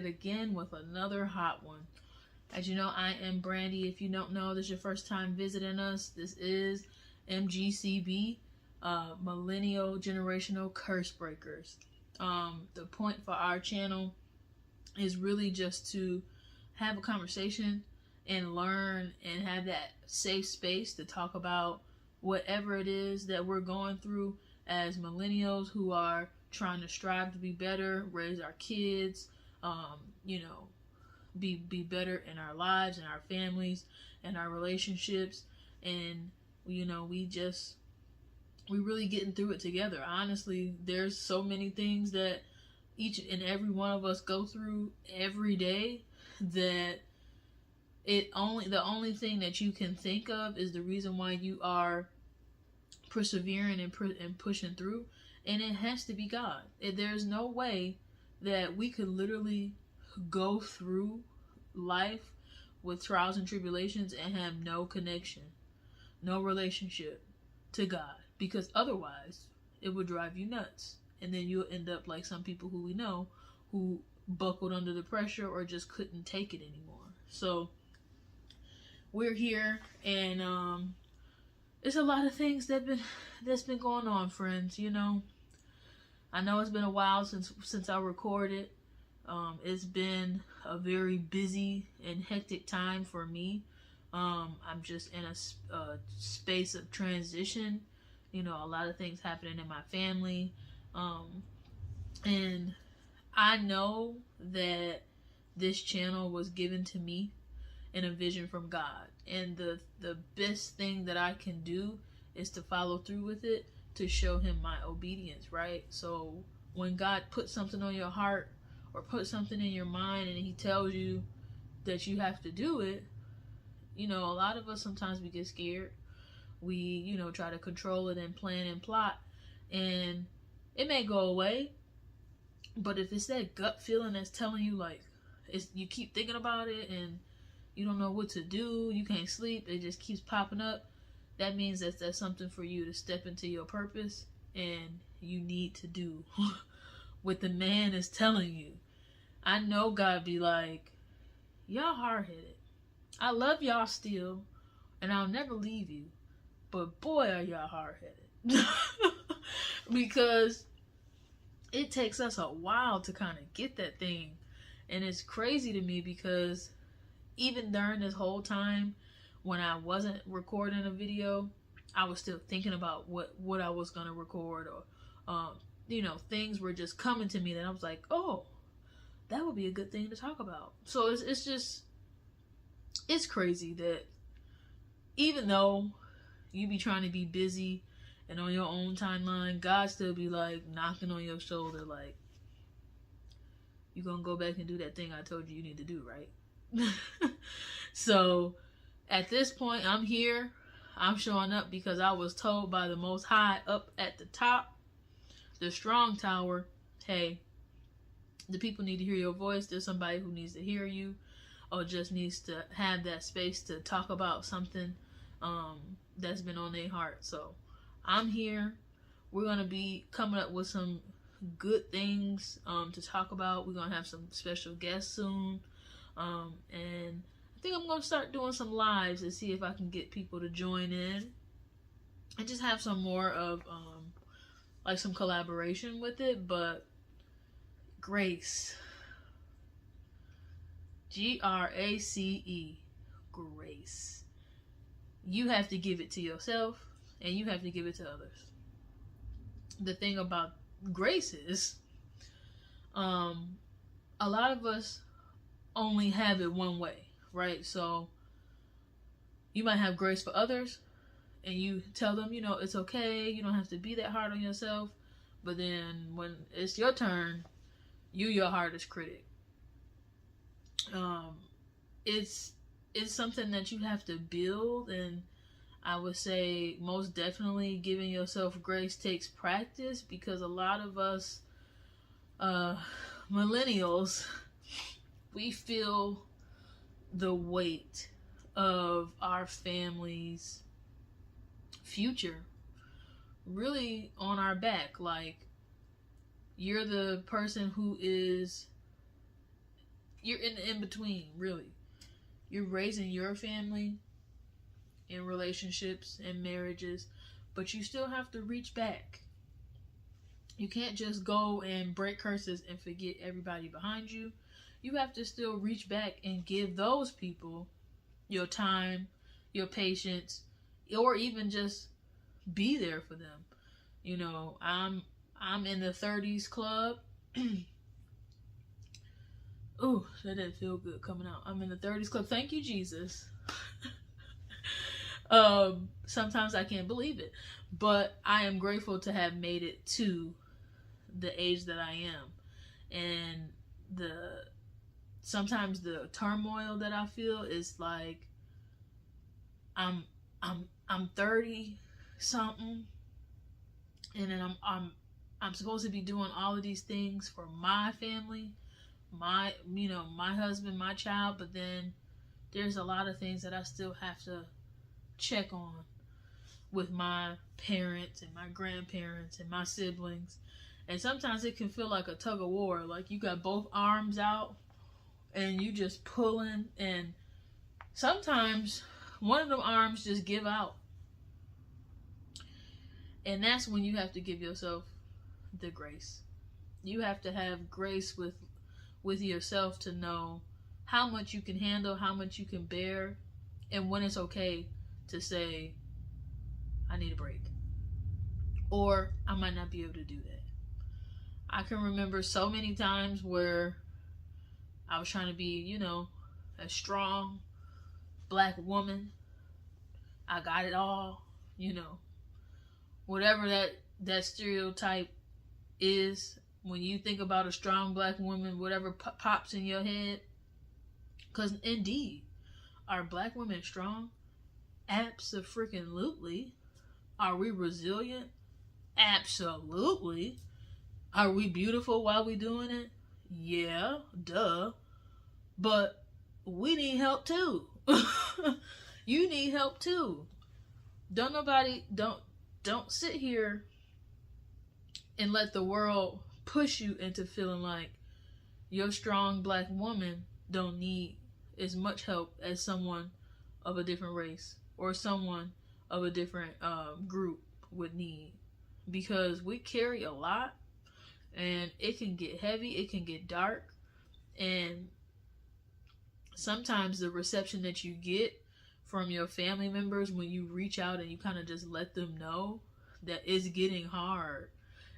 again with another hot one. As you know, I am Brandy. If you don't know, this is your first time visiting us. This is MGCB, Millennial Generational Curse Breakers. The point for our channel is really just to have a conversation and learn and have that safe space to talk about whatever it is that we're going through as millennials who are trying to strive to be better, raise our kids, be better in our lives and our families and our relationships. And we really getting through it together. Honestly, there's so many things that each and every one of us go through every day that the only thing that you can think of is the reason why you are persevering and pushing through, and it has to be God. There's no way that we could literally go through life with trials and tribulations and have no connection, no relationship to God, because otherwise it would drive you nuts, and then you'll end up like some people who we know who buckled under the pressure or just couldn't take it anymore. So we're here, and it's a lot of things that's been going on, friends. I know it's been a while since I recorded. It's been a very busy and hectic time for me. I'm just in a space of transition. A lot of things happening in my family. And I know that this channel was given to me in a vision from God. And the best thing that I can do is to follow through with it, to show him my obedience, right? So when God puts something on your heart or put something in your mind and he tells you that you have to do it, a lot of us sometimes we get scared. We, try to control it and plan and plot, and it may go away. But if it's that gut feeling that's telling you, like, you keep thinking about it and you don't know what to do, you can't sleep, it just keeps popping up, that means that that's something for you to step into your purpose and you need to do what the man is telling you. I know God be like, y'all hard-headed. I love y'all still, and I'll never leave you. But boy, are y'all hard-headed. Because it takes us a while to kind of get that thing. And it's crazy to me because even during this whole time when I wasn't recording a video, I was still thinking about what I was going to record, or, things were just coming to me that I was like, oh, that would be a good thing to talk about. So it's crazy that even though you be trying to be busy and on your own timeline, God still be like knocking on your shoulder like, you gonna go back and do that thing I told you need to do, right? So at this point, I'm here. I'm showing up because I was told by the Most High up at the top, the strong tower, hey, the people need to hear your voice. There's somebody who needs to hear you, or just needs to have that space to talk about something that's been on their heart. So I'm here. We're going to be coming up with some good things to talk about. We're going to have some special guests soon. And I think I'm going to start doing some lives to see if I can get people to join in and just have some more of like some collaboration with it. But grace, GRACE, grace. You have to give it to yourself and you have to give it to others. The thing about grace is, a lot of us only have it one way, right? So you might have grace for others and you tell them, it's okay, you don't have to be that hard on yourself. But then when it's your turn, you're your hardest critic. It's something that you have to build, and I would say most definitely giving yourself grace takes practice, because a lot of us millennials, we feel the weight of our family's future really on our back. Like, you're the person who is you're in the in between, really. You're raising your family in relationships and marriages, but you still have to reach back. You can't just go and break curses and forget everybody behind you. You have to still reach back and give those people your time, your patience, or even just be there for them. You know, I'm in the 30s club. Ooh, that didn't feel good coming out. I'm in the 30s club. Thank you, Jesus. Sometimes I can't believe it, but I am grateful to have made it to the age that I am, and sometimes the turmoil that I feel is like I'm 30 something, and then I'm supposed to be doing all of these things for my family, my my husband, my child, but then there's a lot of things that I still have to check on with my parents and my grandparents and my siblings. And sometimes it can feel like a tug of war, like you got both arms out and you just pulling, and sometimes one of them arms just give out. And that's when you have to give yourself the grace. You have to have grace with yourself to know how much you can handle, how much you can bear, and when it's okay to say, I need a break. Or I might not be able to do that. I can remember so many times where I was trying to be, a strong black woman. I got it all, whatever that stereotype is. When you think about a strong black woman, whatever pops in your head. Because indeed, are black women strong? Abso-freaking-lutely. Are we resilient? Absolutely. Are we beautiful while we doing it? Yeah, duh. But we need help too. You need help too. Don't sit here and let the world push you into feeling like your strong black woman don't need as much help as someone of a different race or someone of a different group would need, because we carry a lot, and it can get heavy, it can get dark, and sometimes the reception that you get from your family members when you reach out and you kind of just let them know that it's getting hard,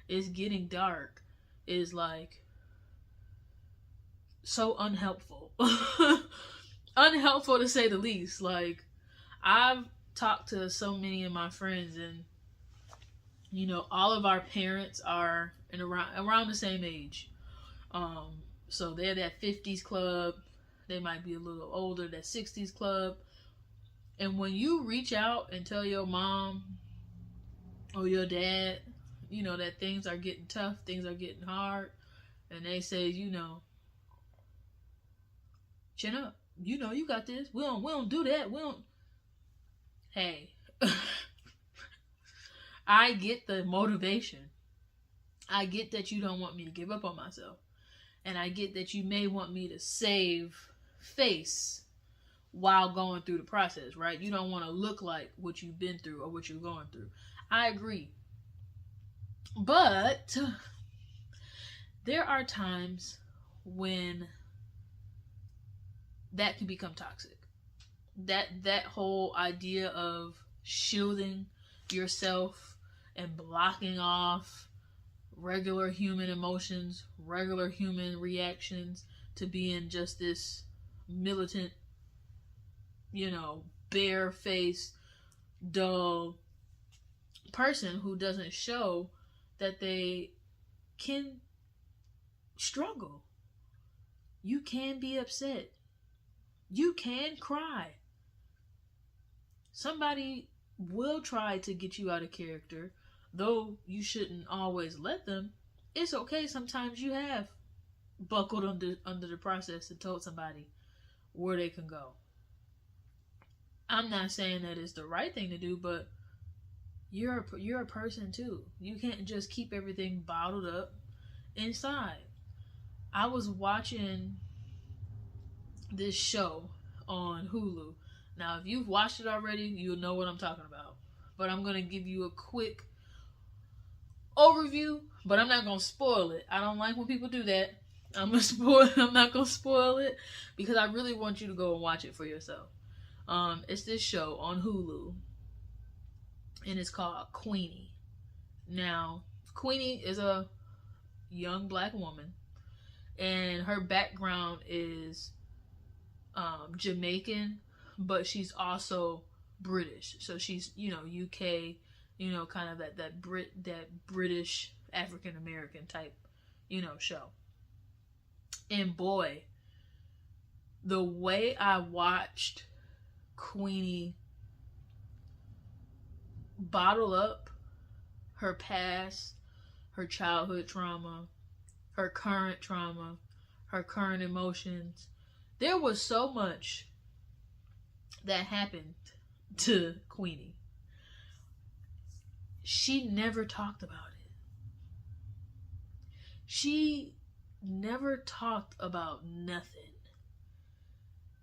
it's getting dark, is like so unhelpful. Unhelpful to say the least. Like, I've talked to so many of my friends, and all of our parents are around the same age. So they're that 50s club. They might be a little older, that 60s club. And when you reach out and tell your mom or your dad, that things are getting tough, things are getting hard, and they say, chin up. You got this. We don't do that. We don't. Hey, I get the motivation. I get that you don't want me to give up on myself. And I get that you may want me to save face while going through the process, right? You don't want to look like what you've been through or what you're going through. I agree. But there are times when that can become toxic. That whole idea of shielding yourself and blocking off regular human emotions, regular human reactions, to being just this militant, bare-faced, dull person who doesn't show that they can struggle. You can be upset. You can cry. Somebody will try to get you out of character, though you shouldn't always let them. It's okay. Sometimes you have buckled under the process and told somebody where they can go. I'm not saying that it's the right thing to do, but you're a person too. You can't just keep everything bottled up inside. I was watching this show on Hulu. Now, if you've watched it already, you'll know what I'm talking about. But I'm going to give you a quick overview, but I'm not going to spoil it. I don't like when people do that. I'm not going to spoil it because I really want you to go and watch it for yourself. It's this show on Hulu, and it's called Queenie. Now, Queenie is a young black woman, and her background is Jamaican, but she's also British. So she's, UK, kind of that British African American type, show. And boy, the way I watched Queenie bottle up her past, her childhood trauma, her current trauma, her current emotions, there was so much that happened to Queenie. She never talked about it. She never talked about nothing.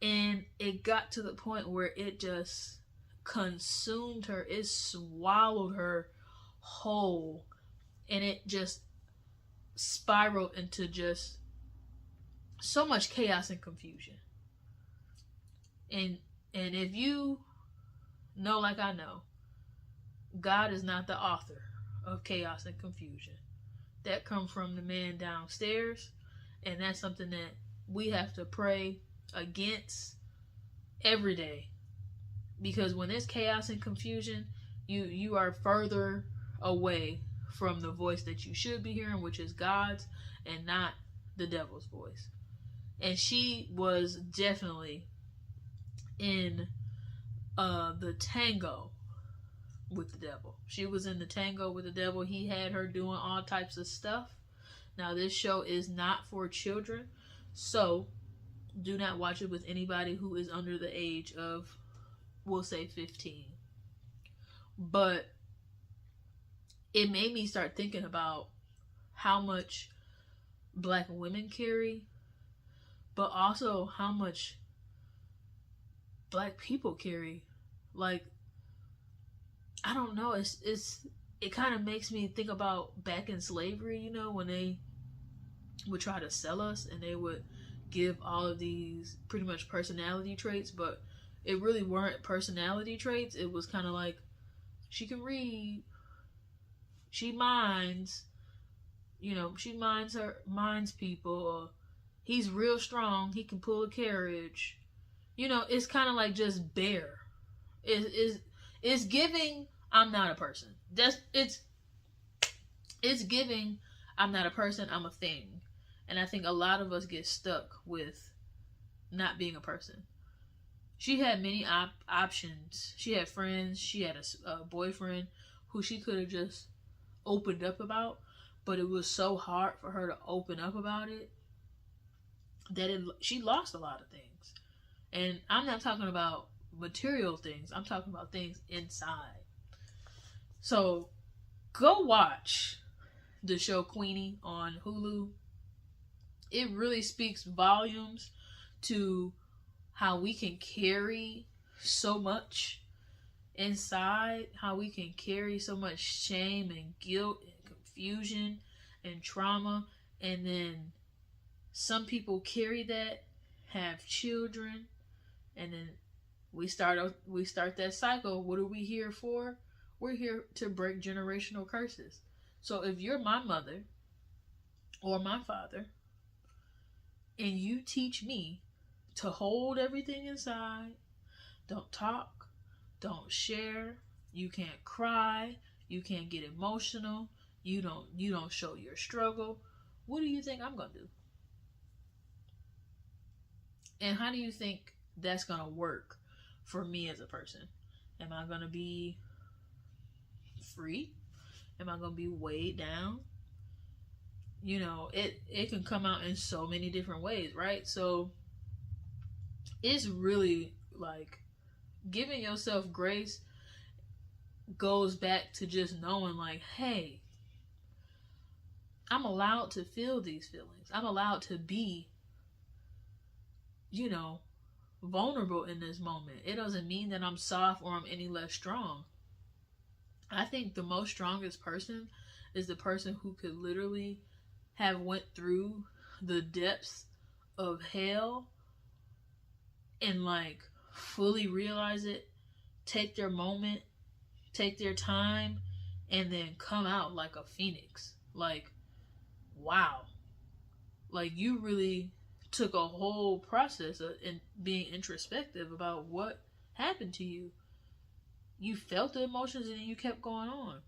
And it got to the point where it just consumed her. It swallowed her whole. And it just spiraled into just so much chaos and confusion. And if you know, like I know, God is not the author of chaos and confusion. That comes from the man downstairs, and that's something that we have to pray against every day. Because when there's chaos and confusion, you are further away from the voice that you should be hearing, which is God's and not the devil's voice. And she was definitely in the tango with the devil. She was in the tango with the devil. He had her doing all types of stuff. Now, this show is not for children, so do not watch it with anybody who is under the age of, we'll say, 15. But it made me start thinking about how much black women carry, but also how much black people carry. Like, I don't know, it kind of makes me think about back in slavery, when they would try to sell us and they would give all of these pretty much personality traits, but it really weren't personality traits. It was kind of like, she can read, she minds, she minds people, or he's real strong, he can pull a carriage. It's kind of like just bare. It's giving, I'm not a person. It's giving, I'm not a person, I'm a thing. And I think a lot of us get stuck with not being a person. She had many options. She had friends. She had a boyfriend who she could have just opened up about, but it was so hard for her to open up about it that she lost a lot of things. And I'm not talking about material things. I'm talking about things inside. So go watch the show Queenie on Hulu. It really speaks volumes to how we can carry so much inside, how we can carry so much shame and guilt and confusion and trauma, and then some people carry that, have children, and then we start that cycle. What are we here for? We're here to break generational curses. So if you're my mother or my father, and you teach me to hold everything inside, don't talk, don't share, you can't cry, you can't get emotional, you don't show your struggle, what do you think I'm gonna do? And how do you think that's gonna work for me as a person? Am I gonna be free? Am I gonna be weighed down? It can come out in so many different ways, right? So it's really like giving yourself grace goes back to just knowing, like, hey, I'm allowed to feel these feelings. I'm allowed to be you know, vulnerable in this moment. It doesn't mean that I'm soft or I'm any less strong. I think the most strongest person is the person who could literally have went through the depths of hell and like fully realize it, take their moment, take their time, and then come out like a phoenix. Like, wow. Like, you really took a whole process of in being introspective about what happened to you. You felt the emotions and then you kept going on.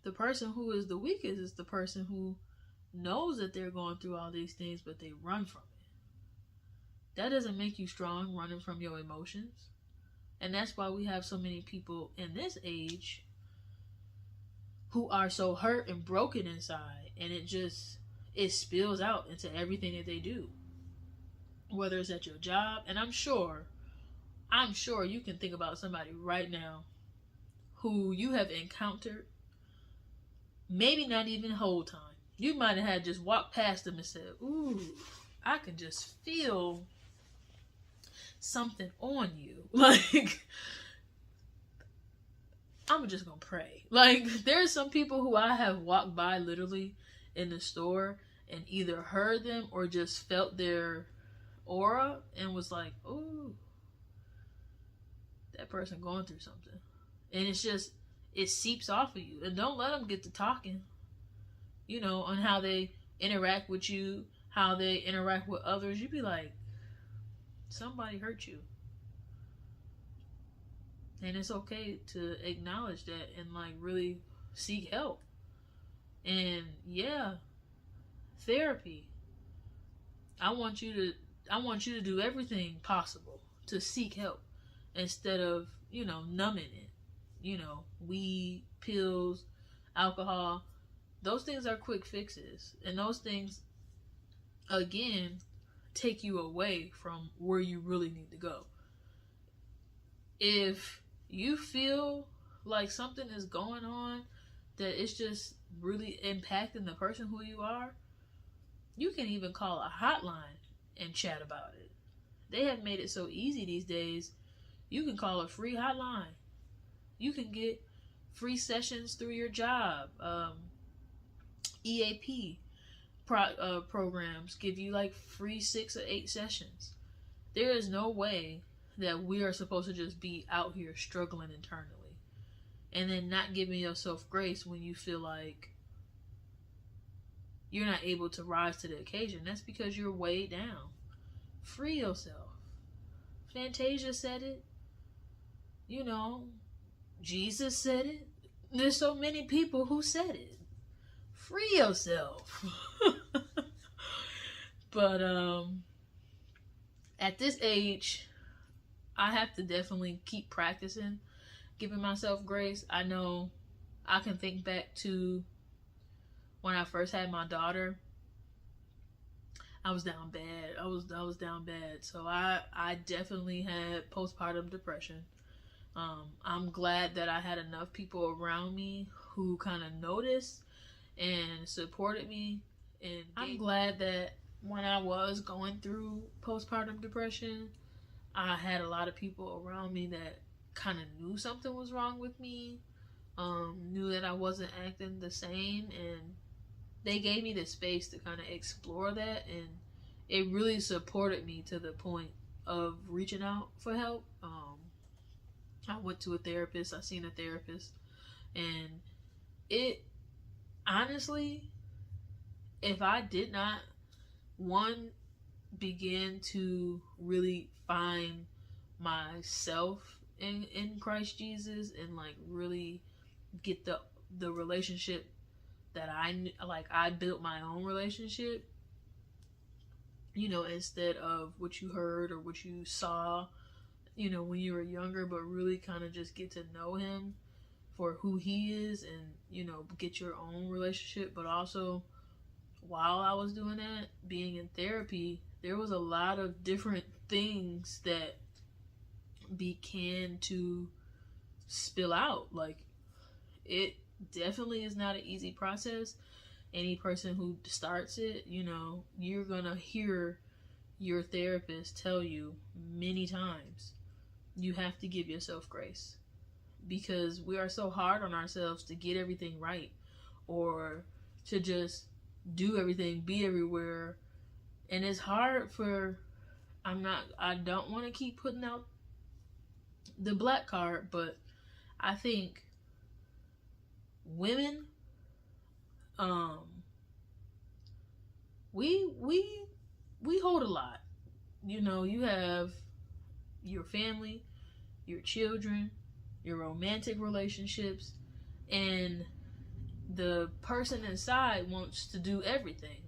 The person who is the weakest is the person who knows that they're going through all these things, but they run from it. That doesn't make you strong, running from your emotions. And that's why we have so many people in this age who are so hurt and broken inside, and it spills out into everything that they do. Whether it's at your job, and I'm sure you can think about somebody right now who you have encountered, maybe not even the whole time. You might have had just walked past them and said, ooh, I can just feel something on you. Like, I'm just gonna pray. Like, there's some people who I have walked by literally in the store and either heard them or just felt their aura and was like, ooh, that person going through something. And it's just, it seeps off of you. And don't let them get to talking, you know, on how they interact with you, how they interact with others. You be like, somebody hurt you. And it's okay to acknowledge that and like really seek help. And yeah, therapy. I want you to do everything possible to seek help instead of, you know, numbing it. You know, weed, pills, alcohol. Those things are quick fixes. And those things, again, take you away from where you really need to go. If you feel like something is going on that it's just really impacting the person who you are, you can even call a hotline and chat about it. They have made it so easy these days. You can call a free hotline. You can get free sessions through your job. EAP programs give you like free 6 or 8 sessions. There is no way that we are supposed to just be out here struggling internally and then not giving yourself grace when you feel like you're not able to rise to the occasion. That's because you're weighed down. Free yourself. Fantasia said it. You know, Jesus said it. There's so many people who said it. Free yourself. But at this age, I have to definitely keep practicing giving myself grace. I know I can think back to when I first had my daughter. I was down bad. I was down bad. So I definitely had postpartum depression. I'm glad that I had enough people around me who kind of noticed and supported me. And I'm glad that when I was going through postpartum depression, I had a lot of people around me that kind of knew something was wrong with me, knew that I wasn't acting the same, and they gave me the space to kind of explore that, and it really supported me to the point of reaching out for help. I went to a therapist. I seen a therapist, and it honestly, if I did not begin to really find myself in Christ Jesus and like really get the relationship that I built my own relationship, you know, instead of what you heard or what you saw, you know, when you were younger, but really kind of just get to know him for who he is and, you know, get your own relationship. But also, while I was doing that, being in therapy, there was a lot of different things that began to spill out. Like, it definitely is not an easy process. Any person who starts it, you know, you're gonna hear your therapist tell you many times, you have to give yourself grace, because we are so hard on ourselves to get everything right, or to just do everything, be everywhere. And it's hard for, I don't want to keep putting out the black card, but I think women, we hold a lot. You know, you have your family, your children, your romantic relationships, and the person inside wants to do everything.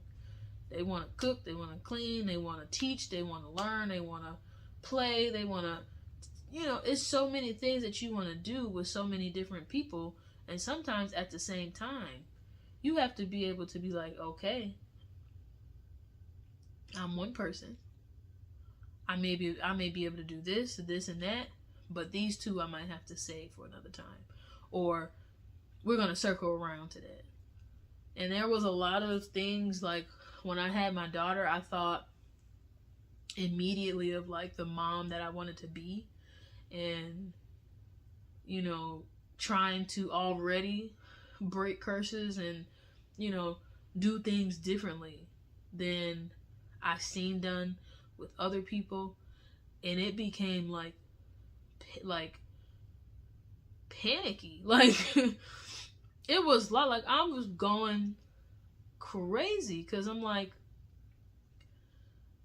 They want to cook, they want to clean, they want to teach, they want to learn, they want to play, they want to, it's so many things that you want to do with so many different people. And sometimes at the same time, you have to be able to be like, okay, I'm one person. I may be able to do this, and that, but these two I might have to save for another time. Or we're going to circle around to that. And there was a lot of things, like when I had my daughter, I thought immediately of like the mom that I wanted to be, and trying to already break curses and do things differently than I've seen done with other people. And it became like panicky, like it was like I was going crazy, because I'm like,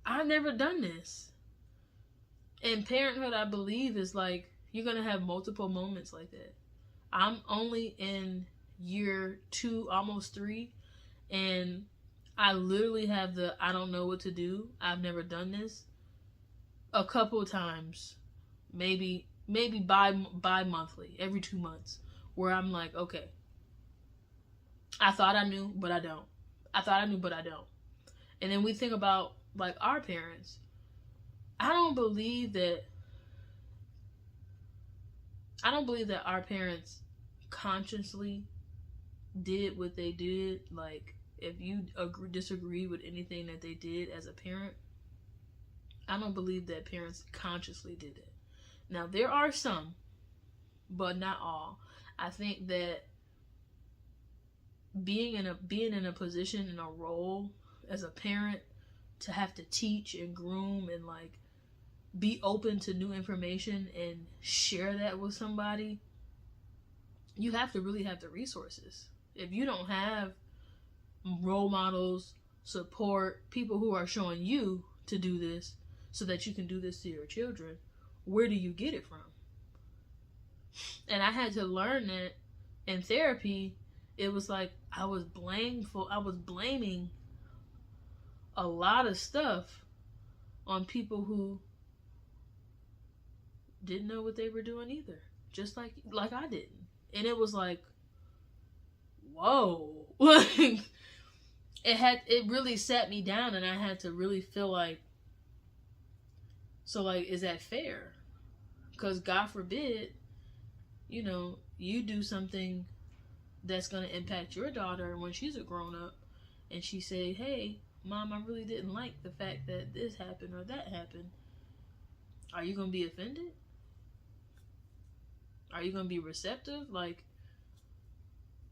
I've never done this. And parenthood, I believe, is like, you're going to have multiple moments like that. I'm only in year 2, almost 3, and I literally have I don't know what to do. I've never done this. A couple of times, maybe bi-monthly, every 2 months, where I'm like, okay, I thought I knew, but I don't. I thought I knew, but I don't. And then we think about like our parents. I don't believe that our parents consciously did what they did. Like, if you disagree with anything that they did as a parent, I don't believe that parents consciously did it. Now, there are some, but not all. I think that being in a position, in a role as a parent, to have to teach and groom and like be open to new information and share that with somebody, you have to really have the resources. If you don't have role models, support, people who are showing you to do this so that you can do this to your children, where do you get it from? And I had to learn that in therapy. It was like I was blaming a lot of stuff on people who didn't know what they were doing either, just like I didn't. And it was like, whoa. Like, it really sat me down, and I had to really feel like, so like, is that fair? Because God forbid, you do something that's going to impact your daughter when she's a grown-up, and she say, hey, Mom, I really didn't like the fact that this happened or that happened. Are you going to be offended? Are you going to be receptive? Like,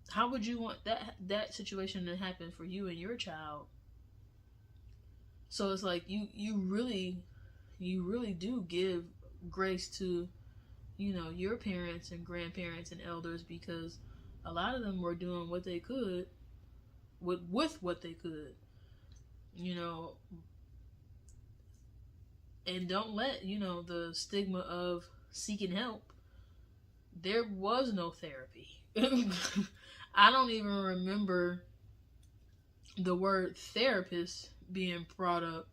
how would you want that situation to happen for you and your child? So it's like you really do give grace to, your parents and grandparents and elders, because a lot of them were doing what they could with what they could, and don't let, the stigma of seeking help. There was no therapy. I don't even remember the word therapist being brought up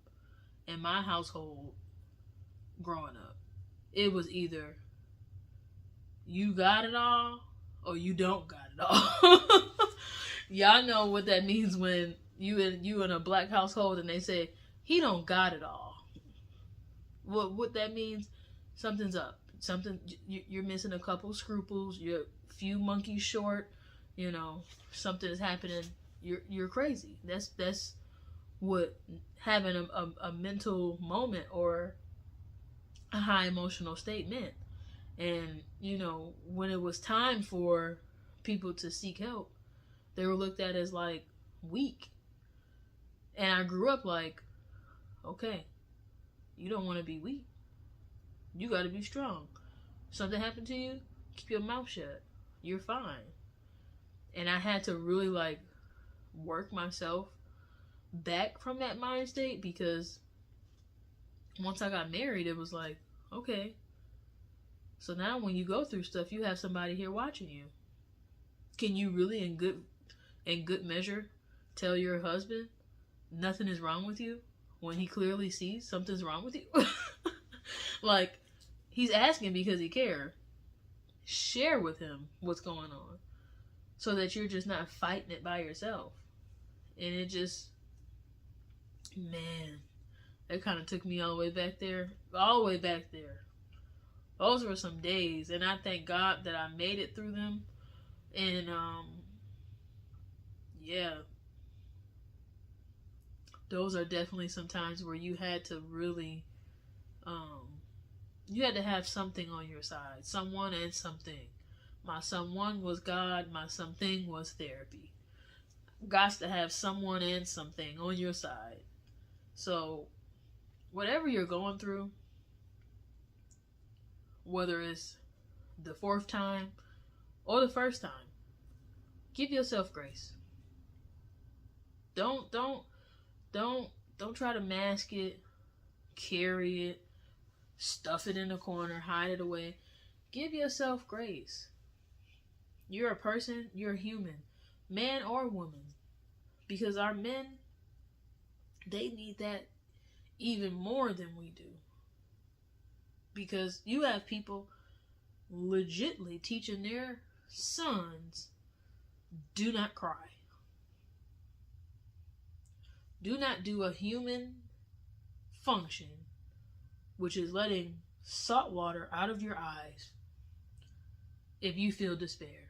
in my household growing up. It was either you got it all or you don't got it all. Y'all know what that means when you in a black household and they say he don't got it all. What that means? Something's up. You're missing a couple scruples. You're a few monkeys short. Something is happening. You're crazy. That's with having a mental moment or a high emotional state meant. And, you know, when it was time for people to seek help, they were looked at as like weak. And I grew up like, okay, you don't want to be weak. You got to be strong. Something happened to you, keep your mouth shut. You're fine. And I had to really like work myself back from that mind state, because once I got married, it was like, okay, so now when you go through stuff, you have somebody here watching you. Can you really in good measure tell your husband nothing is wrong with you when he clearly sees something's wrong with you? Like, he's asking because he cares. Share with him what's going on so that you're just not fighting it by yourself. And it just, man, that kind of took me all the way back there. All the way back there. Those were some days, and I thank God that I made it through them. And, yeah, those are definitely some times where you had to really, you had to have something on your side. Someone and something. My someone was God. My something was therapy. Got to have someone and something on your side. So, whatever you're going through, whether it's the 4th time or the 1st time, give yourself grace. Don't try to mask it, carry it, stuff it in a corner, hide it away. Give yourself grace. You're a person, you're a human, man or woman. Because our men, they need that even more than we do. Because you have people legitly teaching their sons, do not cry. Do not do a human function, which is letting salt water out of your eyes if you feel despair.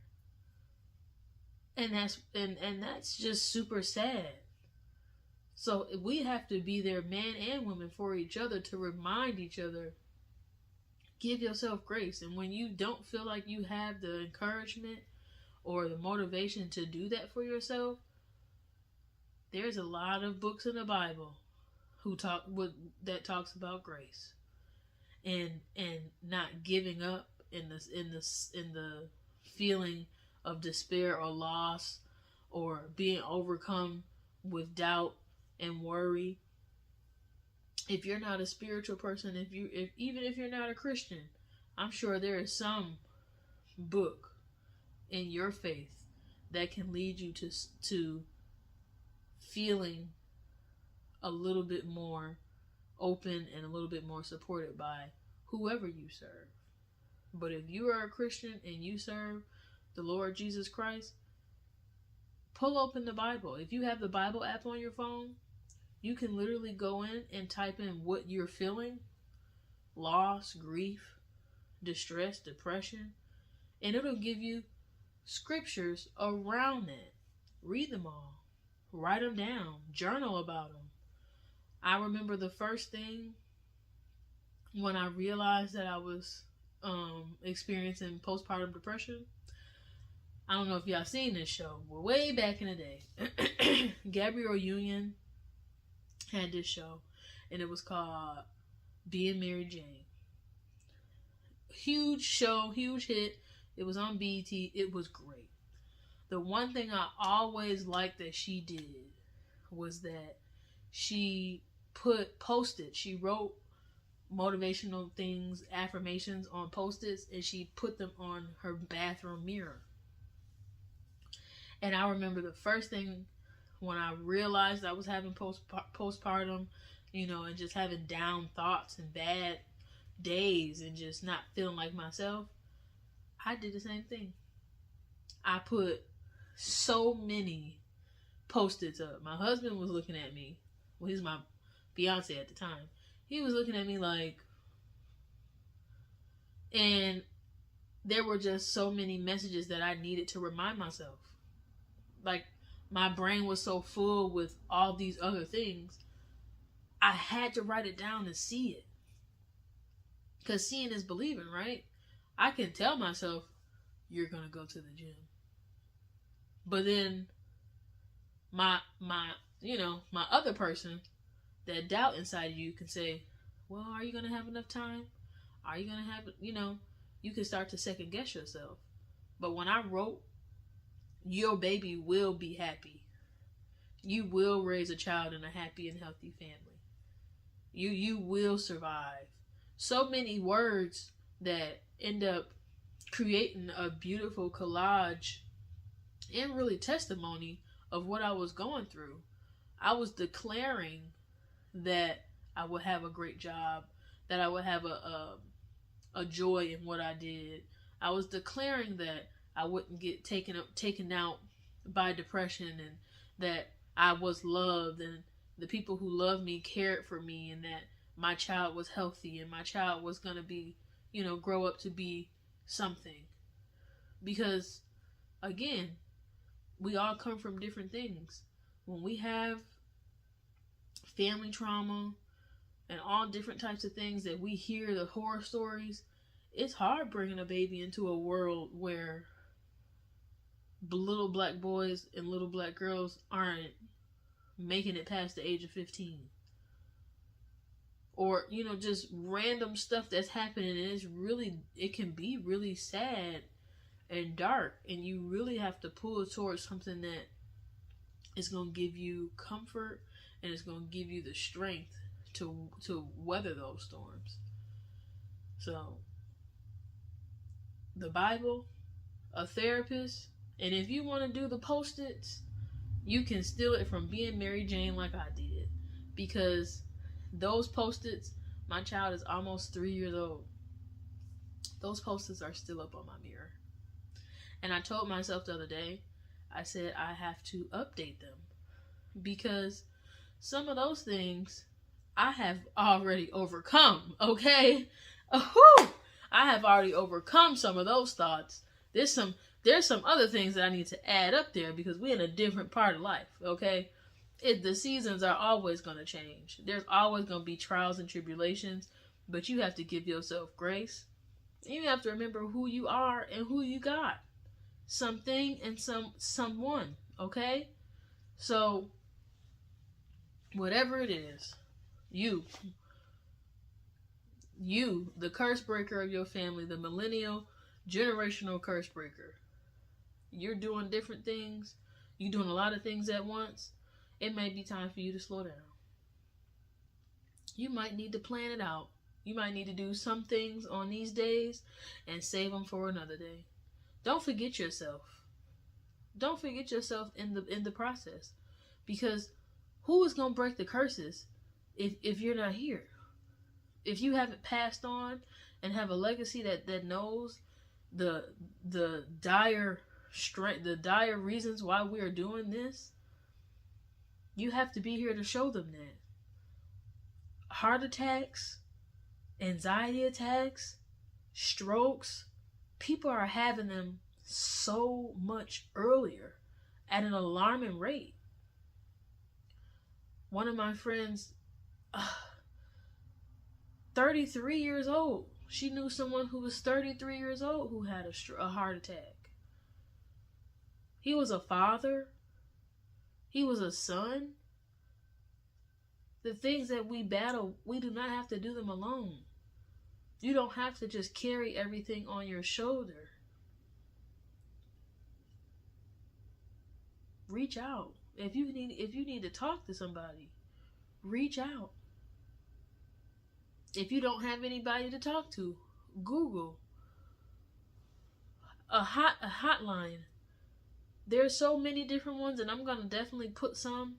And that's just super sad. So we have to be there, man and woman, for each other, to remind each other, give yourself grace. And when you don't feel like you have the encouragement or the motivation to do that for yourself, there's a lot of books in the Bible that talks about grace and not giving up in the feeling of despair or loss, or being overcome with doubt and worry. If you're not a spiritual person, even if you're not a Christian, I'm sure there is some book in your faith that can lead you to feeling a little bit more open and a little bit more supported by whoever you serve. But if you are a Christian and you serve the Lord Jesus Christ, pull open the Bible. If you have the Bible app on your phone, you can literally go in and type in what you're feeling: loss, grief, distress, depression, and it'll give you scriptures around that. Read them all. Write them down. Journal about them. I remember the first thing when I realized that I was experiencing postpartum depression. I don't know if y'all seen this show, but way back in the day, Gabrielle Union had this show, and it was called Being Mary Jane. Huge show, huge hit. It was on BET. It was great. The one thing I always liked that she did was that she put Post-it. She wrote motivational things, affirmations on Post-its, and she put them on her bathroom mirror. And I remember the first thing when I realized I was having postpartum, and just having down thoughts and bad days and just not feeling like myself, I did the same thing. I put so many Post-its up. My husband was looking at me. Well, he's my fiance at the time. He was looking at me like, and there were just so many messages that I needed to remind myself. Like, my brain was so full with all these other things, I had to write it down and see it. Because seeing is believing, right? I can tell myself, you're going to go to the gym. But then my other person, that doubt inside of you can say, well, are you going to have enough time? Are you going to have, you can start to second guess yourself. But when I wrote, your baby will be happy. You will raise a child in a happy and healthy family. You will survive. So many words that end up creating a beautiful collage and really testimony of what I was going through. I was declaring that I would have a great job, that I would have a joy in what I did. I was declaring that I wouldn't get taken out by depression, and that I was loved, and the people who loved me cared for me, and that my child was healthy, and my child was going to be, grow up to be something. Because, again, we all come from different things. When we have family trauma and all different types of things that we hear, the horror stories, it's hard bringing a baby into a world where little black boys and little black girls aren't making it past the age of 15. Or, just random stuff that's happening, and it can be really sad and dark, and you really have to pull towards something that is going to give you comfort, and it's going to give you the strength to weather those storms. So, the Bible, a therapist, and if you want to do the Post-its, you can steal it from being Mary Jane like I did. Because those Post-its, my child is almost 3 years old. Those Post-its are still up on my mirror. And I told myself the other day, I said I have to update them. Because some of those things I have already overcome, okay? I have already overcome some of those thoughts. There's some other things that I need to add up there, because we're in a different part of life, okay? The seasons are always going to change. There's always going to be trials and tribulations, but you have to give yourself grace. You have to remember who you are and who you got. Something and someone, okay? So, whatever it is, you, the curse breaker of your family, the millennial, generational curse breaker, you're doing different things. You're doing a lot of things at once. It may be time for you to slow down. You might need to plan it out. You might need to do some things on these days and save them for another day. Don't forget yourself. Don't forget yourself in the process. Because who is going to break the curses if you're not here? If you haven't passed on and have a legacy that knows the dire reasons why we are doing this, you have to be here to show them that. Heart attacks, anxiety attacks, strokes, people are having them so much earlier at an alarming rate. One of my friends, 33 years old, she knew someone who was 33 years old who had a heart attack. He was a father. He was a son. The things that we battle, we do not have to do them alone. You don't have to just carry everything on your shoulder. Reach out. If you need to talk to somebody, reach out. If you don't have anybody to talk to, Google a hotline. There's so many different ones, and I'm gonna definitely put some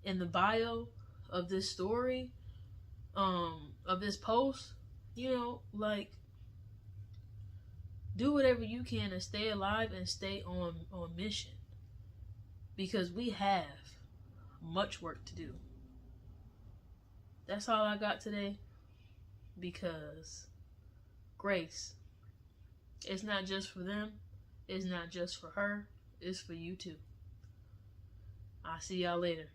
in the bio of this story, of this post. Do whatever you can to stay alive and stay on mission, because we have much work to do. That's all I got today, because grace, it's not just for them, it's not just for her, it's for you too. I'll see y'all later.